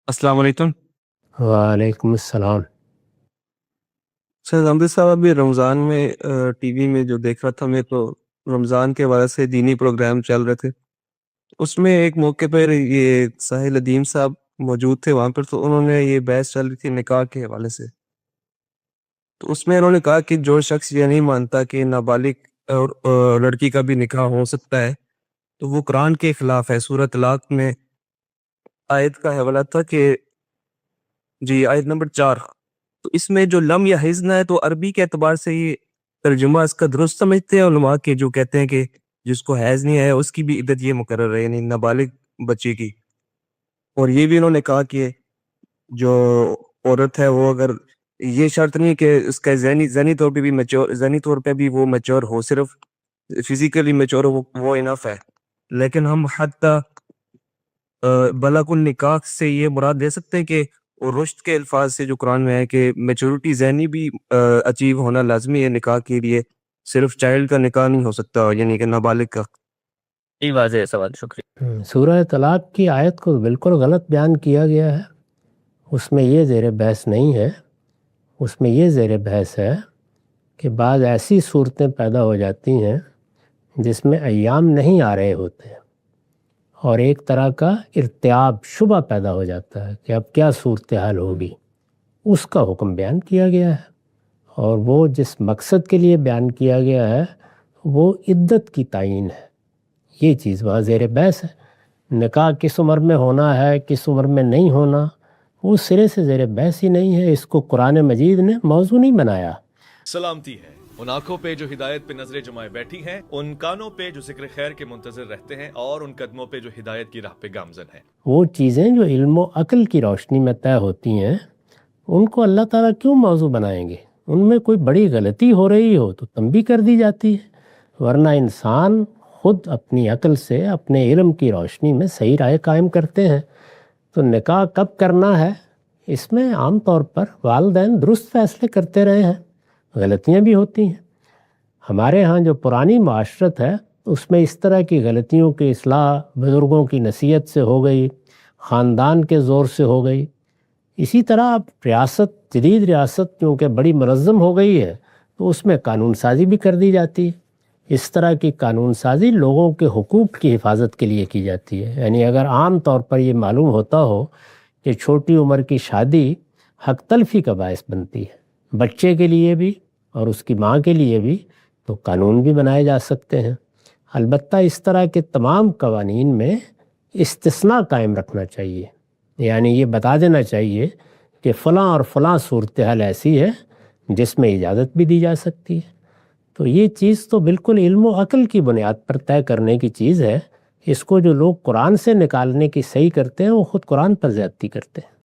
अस्सलाम वालेकुम। वालेकुम अस्सलाम। सर हमज़ा साहब अभी रमज़ान में टीवी में जो देख रहा था मैं तो रमज़ान के हवाले से दीनी प्रोग्राम चल रहे थे। उसमें एक मौके पर ये साहिल अदीम साहब मौजूद थे वहाँ पर, तो उन्होंने ये बहस चल रही थी निकाह के हवाले से। तो उसमें उन्होंने कहा कि जो शख्स ये नहीं मानता कि नाबालिग और लड़की का भी निकाह हो सकता है, तो वो कुरान के खिलाफ है। सूरह तलाक में आयत का हवाला था कि जी आयत नंबर 4। तो इसमें जो लम या हिज़्न है, तो अरबी के एतबार से ये तर्जुमा इसका दुरुस्त समझते हैं उलमा के, जो कहते हैं कि जिसको हैज़ नहीं है उसकी भी इद्दत ये मुकर्रर है, यानी नाबालिग बच्चे की। और ये भी उन्होंने कहा कि जो औरत है वो अगर ये शर्त नहीं कि उसका ज़हनी तौर पे भी मैच्योर, ज़हनी तौर पे भी वो मैच्योर हो, सिर्फ़ फिज़िकली मैच्योर हो, वो इनफ है। लेकिन हम हत्ता बलागुन निकाह से ये मुराद ले सकते हैं कि और रुश्द के अल्फाज से जो कुरान में है कि मैच्योरिटी ज़हनी भी अचीव होना लाज़मी है निकाह के लिए, सिर्फ़ चाइल्ड का निकाह नहीं हो सकता, यानी कि नाबालिग का। जी वाज़ेह सवाल, शुक्रिया। सूरह तलाक की आयत को बिल्कुल गलत बयान किया गया है। उसमें ये ज़ेर बहस नहीं है। उसमें ये ज़ेर बहस है कि बाज़ ऐसी सूरतें पैदा हो जाती हैं जिसमें अय्याम नहीं आ रहे होते और एक तरह का इर्तियाब शुबा पैदा हो जाता है कि अब क्या सूरत हाल होगी। उसका हुक्म बयान किया गया है और वो जिस मकसद के लिए बयान किया गया है वो इद्दत की तायीन है। ये चीज़ वहाँ ज़ेर बहस है। निकाह किस उम्र में होना है, किस उम्र में नहीं होना, वो सिरे से ज़ेर बहस ही नहीं है। इसको कुरान मजीद ने मौजू नहीं बनाया। सलामती है उन आंखों पे जो हिदायत पे नजरें जमाए बैठी हैं, उन कानों पे जो जिक्र खैर के मुंतजर रहते हैं, और उन कदमों पे जो हिदायत की राह पे गामजन हैं। वो चीज़ें जो इल्म व अक्ल की रोशनी में तय होती हैं, उनको अल्लाह ताला क्यों मौजू बनाएंगे? उनमें कोई बड़ी गलती हो रही हो तो तंबीह कर दी जाती है, वरना इंसान खुद अपनी अक्ल से अपने इल्म की रोशनी में सही राय कायम करते हैं। तो निकाह कब करना है, इसमें आम तौर पर वालिदैन दुरुस्त फैसले करते रहे हैं, गलतियाँ भी होती हैं। हमारे यहाँ जो पुरानी माशरत है उसमें इस तरह की गलतियों की इस्लाह बुज़ुर्गों की नसीहत से हो गई, ख़ानदान के ज़ोर से हो गई। इसी तरह अब रियासत, जदीद रियासत क्योंकि बड़ी मुनज़्ज़म हो गई है, तो उसमें कानून साज़ी भी कर दी जाती है। इस तरह की कानून साज़ी लोगों के हुकूक की हिफाजत के लिए की जाती है। यानी अगर आम तौर पर ये मालूम होता हो कि छोटी उम्र की शादी हक तलफ़ी का बायस बनती है, बच्चे के लिए भी और उसकी माँ के लिए भी, तो कानून भी बनाए जा सकते हैं। अलबत्ता इस तरह के तमाम कवानीन में इस्तिस्ना कायम रखना चाहिए, यानी ये बता देना चाहिए कि फ़लाँ और फ़लाँ सूरत हाल ऐसी है जिसमें इजाज़त भी दी जा सकती है। तो ये चीज़ तो बिल्कुल इल्म व अक्ल की बुनियाद पर तय करने की चीज़ है। इसको जो लोग कुरान से निकालने की सही करते हैं वो ख़ुद कुरान पर ज़्यादती करते हैं।